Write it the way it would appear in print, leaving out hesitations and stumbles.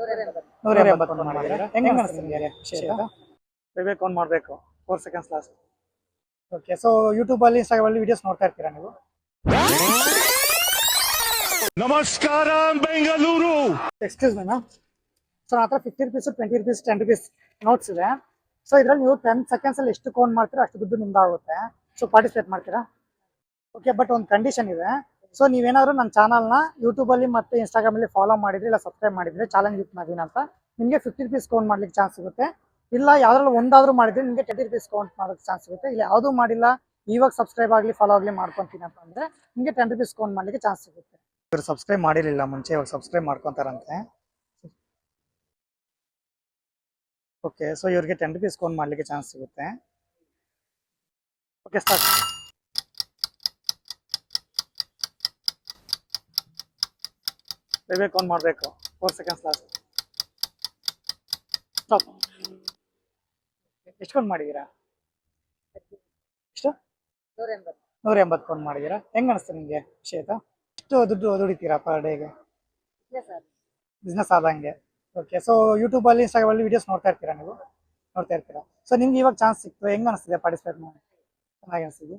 180 phone ಮಾಡಿದ್ದೀರಾ? ಹೆಂಗೆ ಅನಿಸ್ತು ನಿಮಗೆ ಶೇರ್? ವಿವೇಕ್ ಆನ್ ಮಾಡಬೇಕು 4 seconds ಲಾಸ್ಟ್. ಓಕೆ, ಸೊ ಯೂಟ್ಯೂಬಲ್ಲಿ ಇನ್ಸ್ಟಾಗ್ರಾಮಲ್ಲಿ ವಿಡಿಯೋಸ್ ನೋಡ್ತಾ ಇರ್ತೀರಾ ನೀವು? ನಮಸ್ಕಾರ Bengaluru. Excuse me ma'am, so ನನ್ನ ಹತ್ರ 50 rupees, 20 rupees, 10 rupees ನೋಟ್ಸ್ ಇದೆ. ಸೊ ಇದರಲ್ಲಿ ನೀವು 10 seconds ಅಲ್ಲಿ ಎಷ್ಟು ಕೌಂಟ್ ಮಾಡ್ತೀರಾ ಅಷ್ಟು ದುಡ್ಡು ನಿಮ್ದಾಗುತ್ತೆ. ಸೊ ಪಾರ್ಟಿಸಿಪೇಟ್ ಮಾಡ್ತೀರಾ? ಓಕೆ, ಬಟ್ ಒಂದು ಕಂಡೀಷನ್ ಇದೆ. ಸೊ ನೀವೇನಾದರೂ ನನ್ನ ಚಾನಲ್ನ ಯೂಟ್ಯೂಬಲ್ಲಿ ಮತ್ತು ಇನ್ಸ್ಟಾಗ್ರಾಮಲ್ಲಿ ಫಾಲೋ ಮಾಡಿದ್ರೆ ಇಲ್ಲ ಸಬ್ಸ್ಕ್ರೈಬ್ ಮಾಡಿದ್ರೆ ಚಾಲೆಂಜ್ ವಿತ್ ನವೀನ್ ಅಂತ, ನಿಮಗೆ 50 rupees ಕೌಂಟ್ ಮಾಡ್ಲಿಕ್ಕೆ ಚಾನ್ಸ್ ಸಿಗುತ್ತೆ. ಇಲ್ಲ ಯಾವ್ದ್ರಲ್ಲಿ ಒಂದಾದ್ರೂ ಮಾಡಿದ್ರೆ ನಿಮಗೆ 20 rupees ಕೌಂಟ್ ಮಾಡೋಕ್ಕೆ ಚಾನ್ಸ್ ಸಿಗುತ್ತೆ. ಇಲ್ಲ ಯಾವುದೂ ಮಾಡಿಲ್ಲ, ಇವಾಗ ಸಬ್ಸ್ಕ್ರೈಬ್ ಆಗಲಿ ಫಾಲೋ ಆಗಲಿ ಮಾಡ್ಕೊತೀನಿ ಅಂತ ಅಂದರೆ ನಿಮಗೆ 10 rupees ಕೌಂಟ್ ಮಾಡಲಿಕ್ಕೆ ಚಾನ್ಸ್ ಸಿಗುತ್ತೆ. ಇವರು ಸಬ್ಸ್ಕ್ರೈಬ್ ಮಾಡಿರಲಿಲ್ಲ ಮುಂಚೆ, ಇವಾಗ ಸಬ್ಸ್ಕ್ರೈಬ್ ಮಾಡ್ಕೊತಾರಂತೆ. ಓಕೆ, ಸೊ ಇವ್ರಿಗೆ 10 rupees ಕೌಂಟ್ ಮಾಡಲಿಕ್ಕೆ ಚಾನ್ಸ್ ಸಿಗುತ್ತೆ. Okay, start. ವಿವೇಕ್ ಆನ್ ಮಾಡಬೇಕು 4 seconds ಲಾಸ್ಟ್. ಸ್ಟಾಪ್. ಎಷ್ಟು ಕೌಂಟ್ ಮಾಡಿದ್ದೀರಾ? ಎಷ್ಟು? 180 ಕೌಂಟ್ ಮಾಡಿದ್ದೀರಾ? ಹೆಂಗೆ ಅನಿಸ್ತು ನಿಮಗೆ ಶೇತ? ಎಷ್ಟು ದುಡ್ಡು ದುಡಿತೀರಾ ಪರ್ ಡೇಗೆ? ಬಿಸ್ನೆಸ್ ಆದಂಗೆ. ಓಕೆ, ಸೊ ಯೂಟ್ಯೂಬಲ್ಲಿ ಇನ್ಸ್ಟಾಗ್ರಾಮಲ್ಲಿ ವಿಡಿಯೋಸ್ ನೋಡ್ತಾ ಇರ್ತೀರಾ ನೀವು? ನೋಡ್ತಾ ಇರ್ತೀರಾ. ಸೊ ನಿಮ್ಗೆ ಇವಾಗ ಚಾನ್ಸ್ ಸಿಕ್ತು, ಹೆಂಗೆ ಅನಿಸ್ತಿದೆ ಪಾರ್ಟಿಸಿಪೇಟ್ ಮಾಡಿ? ಚೆನ್ನಾಗಿ ಅನಿಸ್ತಿದೆ.